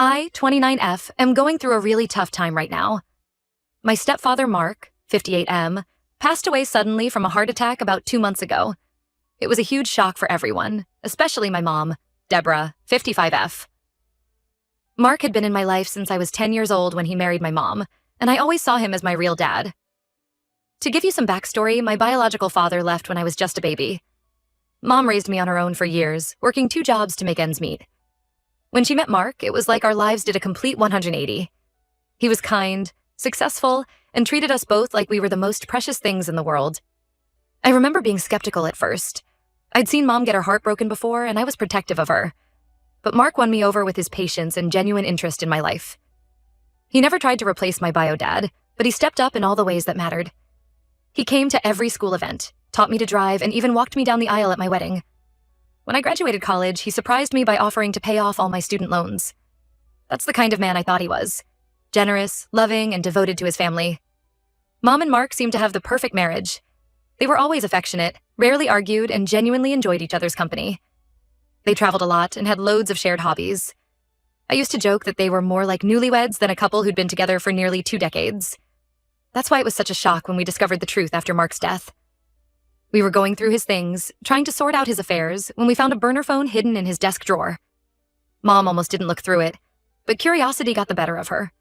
I, 29F, am going through a really tough time right now. My stepfather, Mark, 58M, passed away suddenly from a heart attack about 2 months ago. It was a huge shock for everyone, especially my mom, Deborah, 55F. Mark had been in my life since I was 10 years old when he married my mom, and I always saw him as my real dad. To give you some backstory, my biological father left when I was just a baby. Mom raised me on her own for years, working 2 jobs to make ends meet. When she met Mark, it was like our lives did a complete 180. He was kind, successful, and treated us both like we were the most precious things in the world. I remember being skeptical at first. I'd seen Mom get her heart broken before, and I was protective of her. But Mark won me over with his patience and genuine interest in my life. He never tried to replace my bio dad, but he stepped up in all the ways that mattered. He came to every school event, taught me to drive, and even walked me down the aisle at my wedding. When I graduated college, he surprised me by offering to pay off all my student loans. That's the kind of man I thought he was. Generous, loving, and devoted to his family. Mom and Mark seemed to have the perfect marriage. They were always affectionate, rarely argued, and genuinely enjoyed each other's company. They traveled a lot and had loads of shared hobbies. I used to joke that they were more like newlyweds than a couple who'd been together for nearly 2 decades. That's why it was such a shock when we discovered the truth after Mark's death. We were going through his things, trying to sort out his affairs, when we found a burner phone hidden in his desk drawer. Mom almost didn't look through it, but curiosity got the better of her.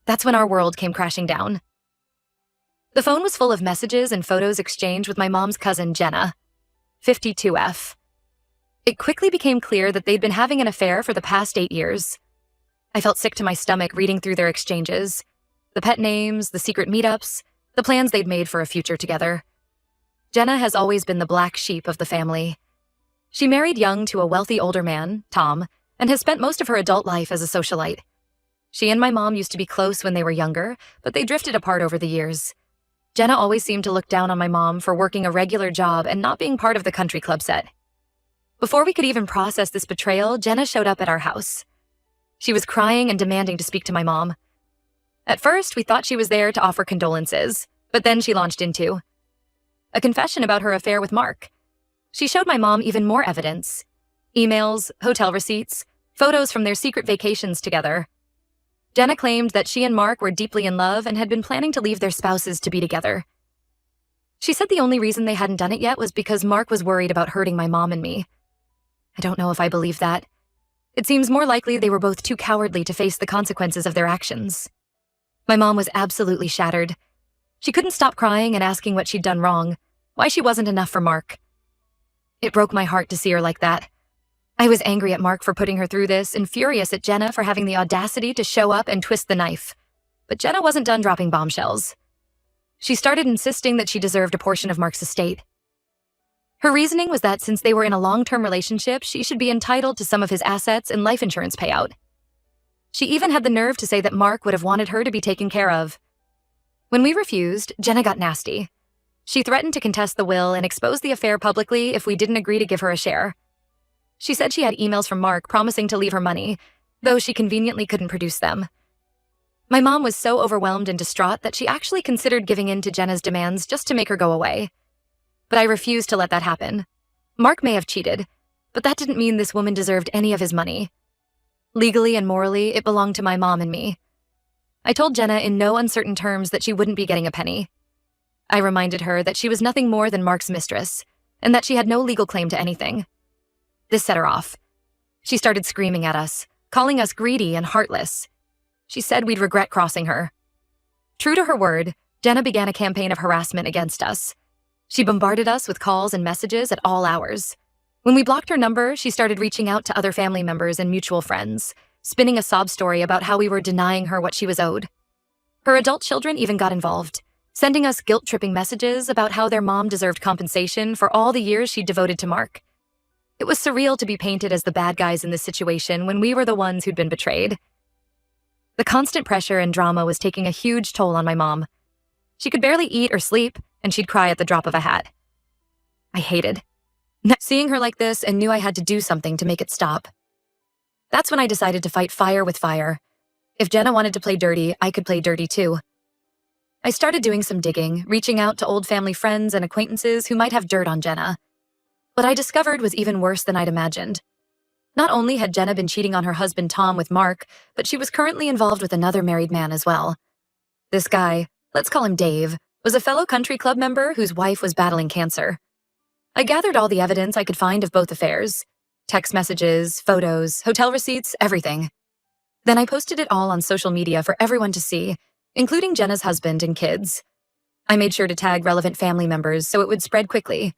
That's when our world came crashing down. The phone was full of messages and photos exchanged with my mom's cousin, Jenna, 52F. It quickly became clear that they'd been having an affair for the past 8 years. I felt sick to my stomach reading through their exchanges. The pet names, the secret meetups, the plans they'd made for a future together. Jenna has always been the black sheep of the family. She married young to a wealthy older man, Tom, and has spent most of her adult life as a socialite. She and my mom used to be close when they were younger, but they drifted apart over the years. Jenna always seemed to look down on my mom for working a regular job and not being part of the country club set. Before we could even process this betrayal, Jenna showed up at our house. She was crying and demanding to speak to my mom. At first, we thought she was there to offer condolences, but then she launched into a confession about her affair with Mark. She showed my mom even more evidence. Emails, hotel receipts, photos from their secret vacations together. Jenna claimed that she and Mark were deeply in love and had been planning to leave their spouses to be together. She said the only reason they hadn't done it yet was because Mark was worried about hurting my mom and me. I don't know if I believe that. It seems more likely they were both too cowardly to face the consequences of their actions. My mom was absolutely shattered. She couldn't stop crying and asking what she'd done wrong, why she wasn't enough for Mark. It broke my heart to see her like that. I was angry at Mark for putting her through this and furious at Jenna for having the audacity to show up and twist the knife. But Jenna wasn't done dropping bombshells. She started insisting that she deserved a portion of Mark's estate. Her reasoning was that since they were in a long-term relationship, she should be entitled to some of his assets and life insurance payout. She even had the nerve to say that Mark would have wanted her to be taken care of. When we refused, Jenna got nasty. She threatened to contest the will and expose the affair publicly if we didn't agree to give her a share. She said she had emails from Mark promising to leave her money, though she conveniently couldn't produce them. My mom was so overwhelmed and distraught that she actually considered giving in to Jenna's demands just to make her go away. But I refused to let that happen. Mark may have cheated, but that didn't mean this woman deserved any of his money. Legally and morally, it belonged to my mom and me. I told Jenna in no uncertain terms that she wouldn't be getting a penny. I reminded her that she was nothing more than Mark's mistress, and that she had no legal claim to anything. This set her off. She started screaming at us, calling us greedy and heartless. She said we'd regret crossing her. True to her word, Jenna began a campaign of harassment against us. She bombarded us with calls and messages at all hours. When we blocked her number, she started reaching out to other family members and mutual friends, spinning a sob story about how we were denying her what she was owed. Her adult children even got involved, sending us guilt-tripping messages about how their mom deserved compensation for all the years she'd devoted to Mark. It was surreal to be painted as the bad guys in this situation when we were the ones who'd been betrayed. The constant pressure and drama was taking a huge toll on my mom. She could barely eat or sleep, and she'd cry at the drop of a hat. I hated seeing her like this and knew I had to do something to make it stop. That's when I decided to fight fire with fire. If Jenna wanted to play dirty, I could play dirty too. I started doing some digging, reaching out to old family friends and acquaintances who might have dirt on Jenna. What I discovered was even worse than I'd imagined. Not only had Jenna been cheating on her husband Tom with Mark, but she was currently involved with another married man as well. This guy, let's call him Dave, was a fellow country club member whose wife was battling cancer. I gathered all the evidence I could find of both affairs. Text messages, photos, hotel receipts, everything. Then I posted it all on social media for everyone to see, including Jenna's husband and kids. I made sure to tag relevant family members so it would spread quickly.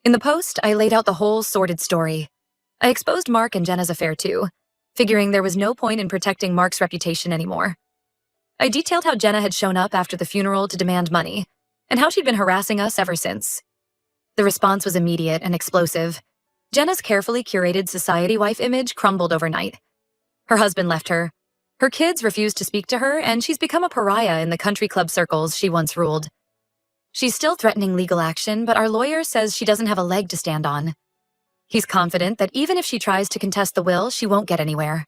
In the post, I laid out the whole sordid story. I exposed Mark and Jenna's affair too, figuring there was no point in protecting Mark's reputation anymore. I detailed how Jenna had shown up after the funeral to demand money, and how she'd been harassing us ever since. The response was immediate and explosive. Jenna's carefully curated society wife image crumbled overnight. Her husband left her. Her kids refused to speak to her, and she's become a pariah in the country club circles she once ruled. She's still threatening legal action, but our lawyer says she doesn't have a leg to stand on. He's confident that even if she tries to contest the will, she won't get anywhere.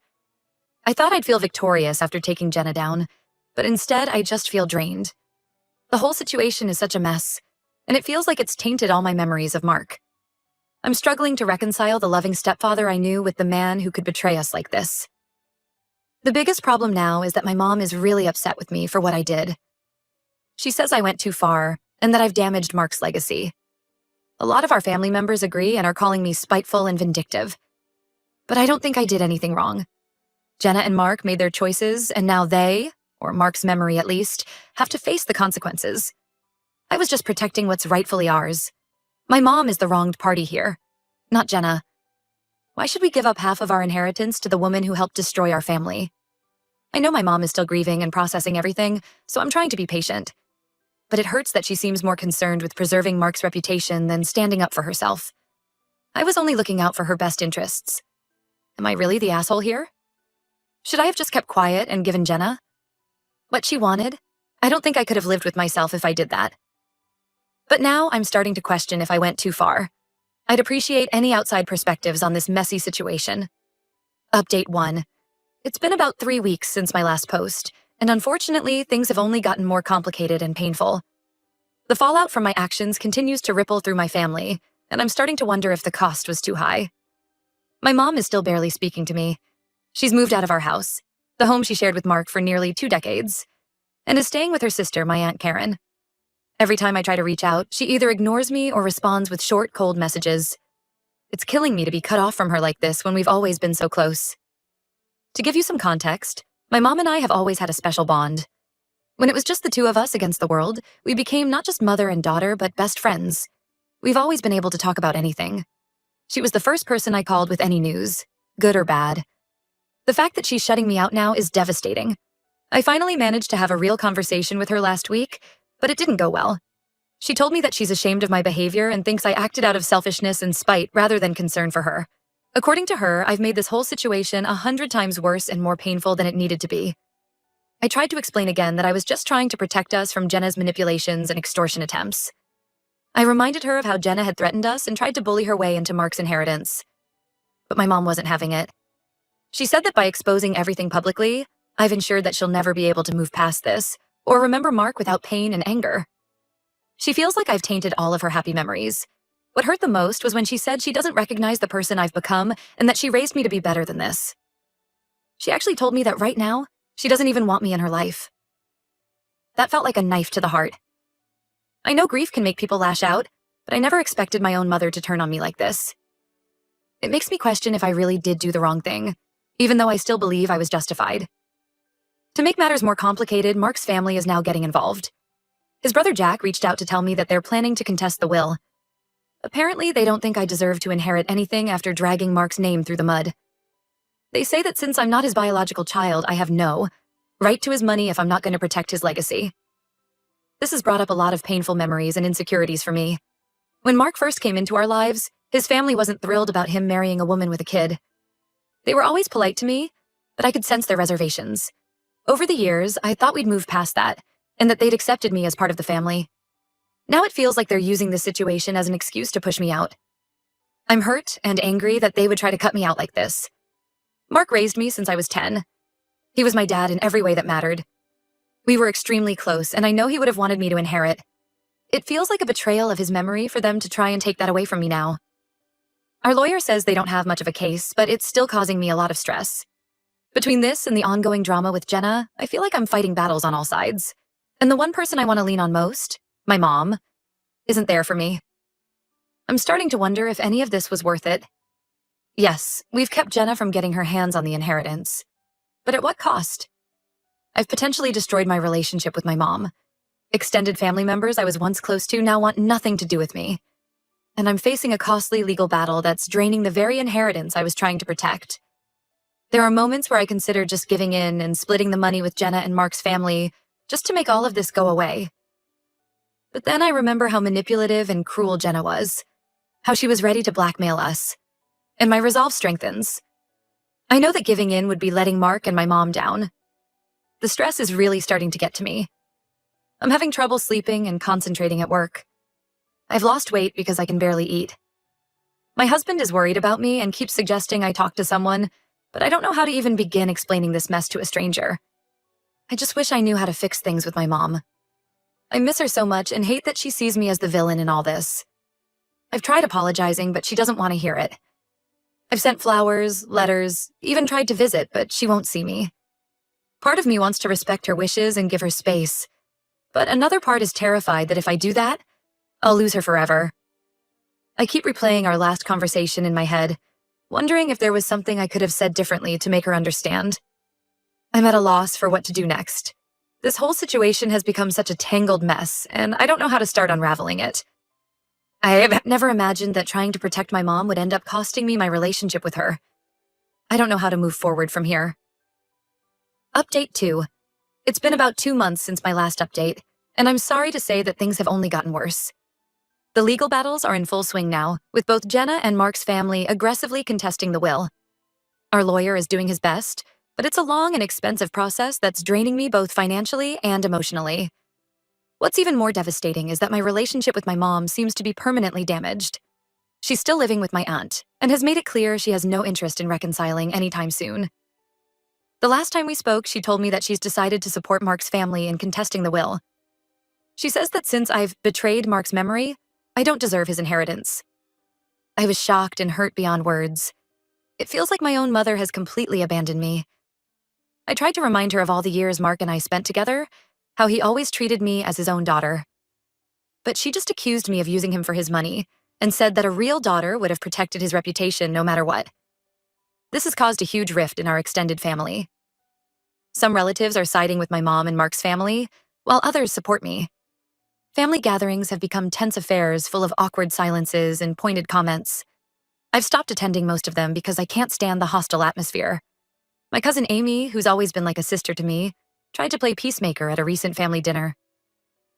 I thought I'd feel victorious after taking Jenna down, but instead I just feel drained. The whole situation is such a mess, and it feels like it's tainted all my memories of Mark. I'm struggling to reconcile the loving stepfather I knew with the man who could betray us like this. The biggest problem now is that my mom is really upset with me for what I did. She says I went too far, and that I've damaged Mark's legacy. A lot of our family members agree and are calling me spiteful and vindictive. But I don't think I did anything wrong. Jenna and Mark made their choices, and now they, or Mark's memory at least, have to face the consequences. I was just protecting what's rightfully ours. My mom is the wronged party here, not Jenna. Why should we give up half of our inheritance to the woman who helped destroy our family? I know my mom is still grieving and processing everything, so I'm trying to be patient. But it hurts that she seems more concerned with preserving Mark's reputation than standing up for herself. I was only looking out for her best interests. Am I really the asshole here? Should I have just kept quiet and given Jenna what she wanted? I don't think I could have lived with myself if I did that. But now I'm starting to question if I went too far. I'd appreciate any outside perspectives on this messy situation. Update 1. It's been about 3 weeks since my last post, and unfortunately, things have only gotten more complicated and painful. The fallout from my actions continues to ripple through my family, and I'm starting to wonder if the cost was too high. My mom is still barely speaking to me. She's moved out of our house, the home she shared with Mark for nearly 2 decades, and is staying with her sister, my Aunt Karen. Every time I try to reach out, she either ignores me or responds with short, cold messages. It's killing me to be cut off from her like this when we've always been so close. To give you some context, my mom and I have always had a special bond. When it was just the two of us against the world, we became not just mother and daughter, but best friends. We've always been able to talk about anything. She was the first person I called with any news, good or bad. The fact that she's shutting me out now is devastating. I finally managed to have a real conversation with her last week, but it didn't go well. She told me that she's ashamed of my behavior and thinks I acted out of selfishness and spite rather than concern for her. According to her, I've made this whole situation 100 times worse and more painful than it needed to be. I tried to explain again that I was just trying to protect us from Jenna's manipulations and extortion attempts. I reminded her of how Jenna had threatened us and tried to bully her way into Mark's inheritance. But my mom wasn't having it. She said that by exposing everything publicly, I've ensured that she'll never be able to move past this, or remember Mark without pain and anger. She feels like I've tainted all of her happy memories. What hurt the most was when she said she doesn't recognize the person I've become and that she raised me to be better than this. She actually told me that right now, she doesn't even want me in her life. That felt like a knife to the heart. I know grief can make people lash out, but I never expected my own mother to turn on me like this. It makes me question if I really did do the wrong thing, even though I still believe I was justified. To make matters more complicated, Mark's family is now getting involved. His brother Jack reached out to tell me that they're planning to contest the will. Apparently, they don't think I deserve to inherit anything after dragging Mark's name through the mud. They say that since I'm not his biological child, I have no right to his money if I'm not going to protect his legacy. This has brought up a lot of painful memories and insecurities for me. When Mark first came into our lives, his family wasn't thrilled about him marrying a woman with a kid. They were always polite to me, but I could sense their reservations. Over the years, I thought we'd move past that, and that they'd accepted me as part of the family. Now it feels like they're using this situation as an excuse to push me out. I'm hurt and angry that they would try to cut me out like this. Mark raised me since I was 10. He was my dad in every way that mattered. We were extremely close, and I know he would have wanted me to inherit. It feels like a betrayal of his memory for them to try and take that away from me now. Our lawyer says they don't have much of a case, but it's still causing me a lot of stress. Between this and the ongoing drama with Jenna, I feel like I'm fighting battles on all sides. And the one person I want to lean on most, my mom, isn't there for me. I'm starting to wonder if any of this was worth it. Yes, we've kept Jenna from getting her hands on the inheritance. But at what cost? I've potentially destroyed my relationship with my mom. Extended family members I was once close to now want nothing to do with me. And I'm facing a costly legal battle that's draining the very inheritance I was trying to protect. There are moments where I consider just giving in and splitting the money with Jenna and Mark's family just to make all of this go away. But then I remember how manipulative and cruel Jenna was, how she was ready to blackmail us, and my resolve strengthens. I know that giving in would be letting Mark and my mom down. The stress is really starting to get to me. I'm having trouble sleeping and concentrating at work. I've lost weight because I can barely eat. My husband is worried about me and keeps suggesting I talk to someone, but I don't know how to even begin explaining this mess to a stranger. I just wish I knew how to fix things with my mom. I miss her so much and hate that she sees me as the villain in all this. I've tried apologizing, but she doesn't want to hear it. I've sent flowers, letters, even tried to visit, but she won't see me. Part of me wants to respect her wishes and give her space, but another part is terrified that if I do that, I'll lose her forever. I keep replaying our last conversation in my head, wondering if there was something I could have said differently to make her understand. I'm at a loss for what to do next. This whole situation has become such a tangled mess, and I don't know how to start unraveling it. I have never imagined that trying to protect my mom would end up costing me my relationship with her. I don't know how to move forward from here. Update 2. It's been about 2 months since my last update, and I'm sorry to say that things have only gotten worse. The legal battles are in full swing now, with both Jenna and Mark's family aggressively contesting the will. Our lawyer is doing his best, but it's a long and expensive process that's draining me both financially and emotionally. What's even more devastating is that my relationship with my mom seems to be permanently damaged. She's still living with my aunt, and has made it clear she has no interest in reconciling anytime soon. The last time we spoke, she told me that she's decided to support Mark's family in contesting the will. She says that since I've betrayed Mark's memory, I don't deserve his inheritance. I was shocked and hurt beyond words. It feels like my own mother has completely abandoned me. I tried to remind her of all the years Mark and I spent together, how he always treated me as his own daughter. But she just accused me of using him for his money, and said that a real daughter would have protected his reputation no matter what. This has caused a huge rift in our extended family. Some relatives are siding with my mom and Mark's family, while others support me. Family gatherings have become tense affairs full of awkward silences and pointed comments. I've stopped attending most of them because I can't stand the hostile atmosphere. My cousin Amy, who's always been like a sister to me, tried to play peacemaker at a recent family dinner.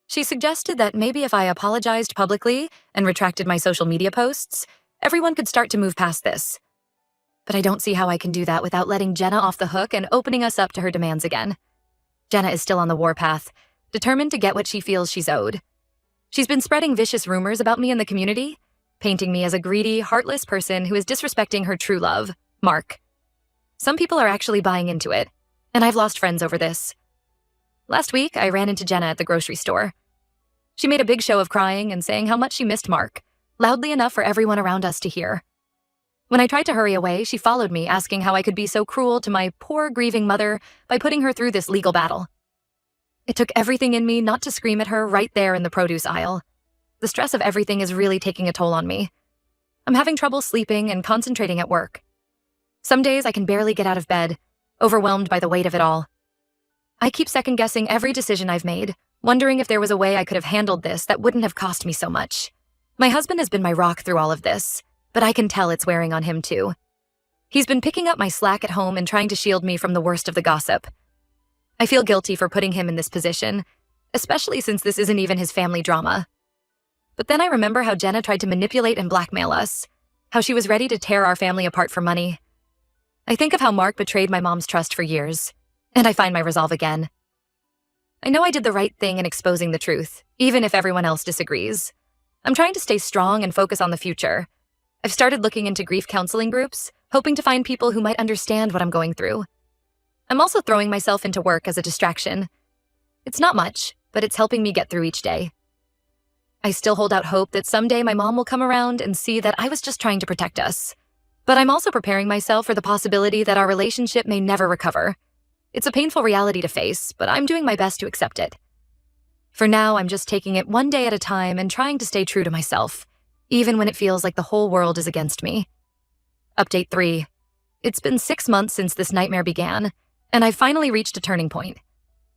She suggested that maybe if I apologized publicly and retracted my social media posts, everyone could start to move past this. But I don't see how I can do that without letting Jenna off the hook and opening us up to her demands again. Jenna is still on the warpath, determined to get what she feels she's owed. She's been spreading vicious rumors about me in the community, painting me as a greedy, heartless person who is disrespecting her true love, Mark. Some people are actually buying into it, and I've lost friends over this. Last week, I ran into Jenna at the grocery store. She made a big show of crying and saying how much she missed Mark, loudly enough for everyone around us to hear. When I tried to hurry away, she followed me, asking how I could be so cruel to my poor, grieving mother by putting her through this legal battle. It took everything in me not to scream at her right there in the produce aisle. The stress of everything is really taking a toll on me. I'm having trouble sleeping and concentrating at work. Some days I can barely get out of bed, overwhelmed by the weight of it all. I keep second-guessing every decision I've made, wondering if there was a way I could have handled this that wouldn't have cost me so much. My husband has been my rock through all of this, but I can tell it's wearing on him too. He's been picking up my slack at home and trying to shield me from the worst of the gossip. I feel guilty for putting him in this position, especially since this isn't even his family drama. But then I remember how Jenna tried to manipulate and blackmail us, how she was ready to tear our family apart for money. I think of how Mark betrayed my mom's trust for years, and I find my resolve again. I know I did the right thing in exposing the truth, even if everyone else disagrees. I'm trying to stay strong and focus on the future. I've started looking into grief counseling groups, hoping to find people who might understand what I'm going through. I'm also throwing myself into work as a distraction. It's not much, but it's helping me get through each day. I still hold out hope that someday my mom will come around and see that I was just trying to protect us. But I'm also preparing myself for the possibility that our relationship may never recover. It's a painful reality to face, but I'm doing my best to accept it. For now, I'm just taking it one day at a time and trying to stay true to myself, even when it feels like the whole world is against me. Update 3. It's been 6 months since this nightmare began, and I've finally reached a turning point.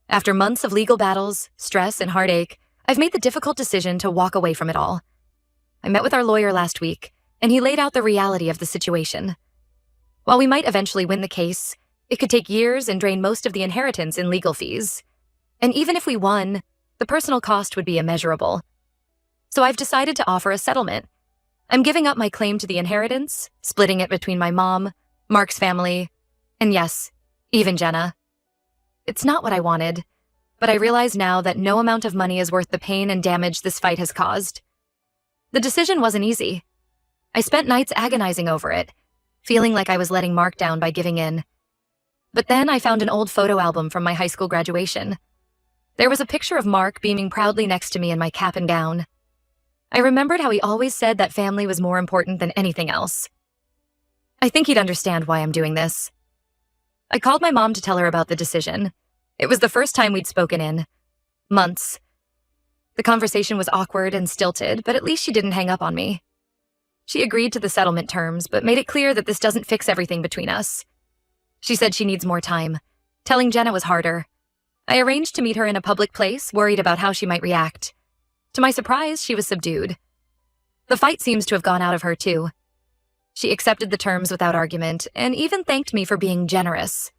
After months of legal battles, stress, and heartache, I've made the difficult decision to walk away from it all. I met with our lawyer last week, and he laid out the reality of the situation. While we might eventually win the case, it could take years and drain most of the inheritance in legal fees. And even if we won, the personal cost would be immeasurable. So I've decided to offer a settlement. I'm giving up my claim to the inheritance, splitting it between my mom, Mark's family, and yes, even Jenna. It's not what I wanted, but I realize now that no amount of money is worth the pain and damage this fight has caused. The decision wasn't easy. I spent nights agonizing over it, feeling like I was letting Mark down by giving in. But then I found an old photo album from my high school graduation. There was a picture of Mark beaming proudly next to me in my cap and gown. I remembered how he always said that family was more important than anything else. I think he'd understand why I'm doing this. I called my mom to tell her about the decision. It was the first time we'd spoken in months. The conversation was awkward and stilted, but at least she didn't hang up on me. She agreed to the settlement terms, but made it clear that this doesn't fix everything between us. She said she needs more time. Telling Jenna was harder. I arranged to meet her in a public place, worried about how she might react. To my surprise, she was subdued. The fight seems to have gone out of her, too. She accepted the terms without argument, and even thanked me for being generous.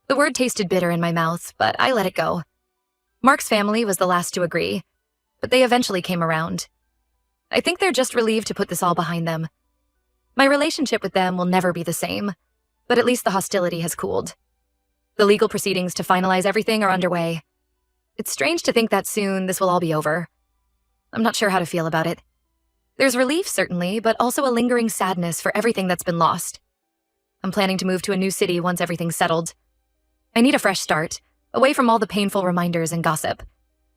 The word tasted bitter in my mouth, but I let it go. Mark's family was the last to agree, but they eventually came around. I think they're just relieved to put this all behind them. My relationship with them will never be the same, but at least the hostility has cooled. The legal proceedings to finalize everything are underway. It's strange to think that soon this will all be over. I'm not sure how to feel about it. There's relief, certainly, but also a lingering sadness for everything that's been lost. I'm planning to move to a new city once everything's settled. I need a fresh start, away from all the painful reminders and gossip.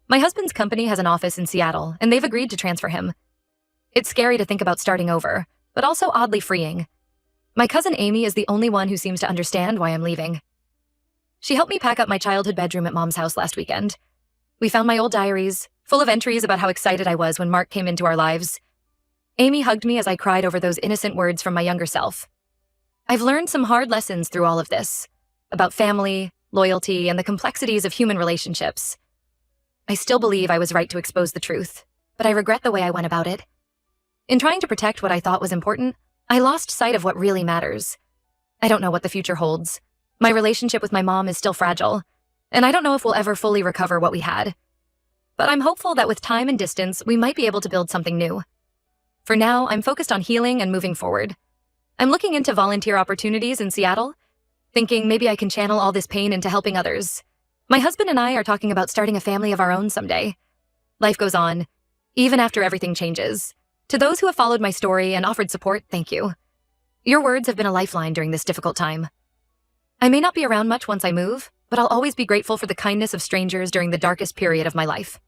My husband's company has an office in Seattle, and they've agreed to transfer him. It's scary to think about starting over, but also oddly freeing. My cousin Amy is the only one who seems to understand why I'm leaving. She helped me pack up my childhood bedroom at Mom's house last weekend. We found my old diaries, full of entries about how excited I was when Mark came into our lives. Amy hugged me as I cried over those innocent words from my younger self. I've learned some hard lessons through all of this, about family, loyalty, and the complexities of human relationships. I still believe I was right to expose the truth, but I regret the way I went about it. In trying to protect what I thought was important, I lost sight of what really matters. I don't know what the future holds. My relationship with my mom is still fragile, and I don't know if we'll ever fully recover what we had. But I'm hopeful that with time and distance, we might be able to build something new. For now, I'm focused on healing and moving forward. I'm looking into volunteer opportunities in Seattle, thinking maybe I can channel all this pain into helping others. My husband and I are talking about starting a family of our own someday. Life goes on, even after everything changes. To those who have followed my story and offered support, thank you. Your words have been a lifeline during this difficult time. I may not be around much once I move, but I'll always be grateful for the kindness of strangers during the darkest period of my life.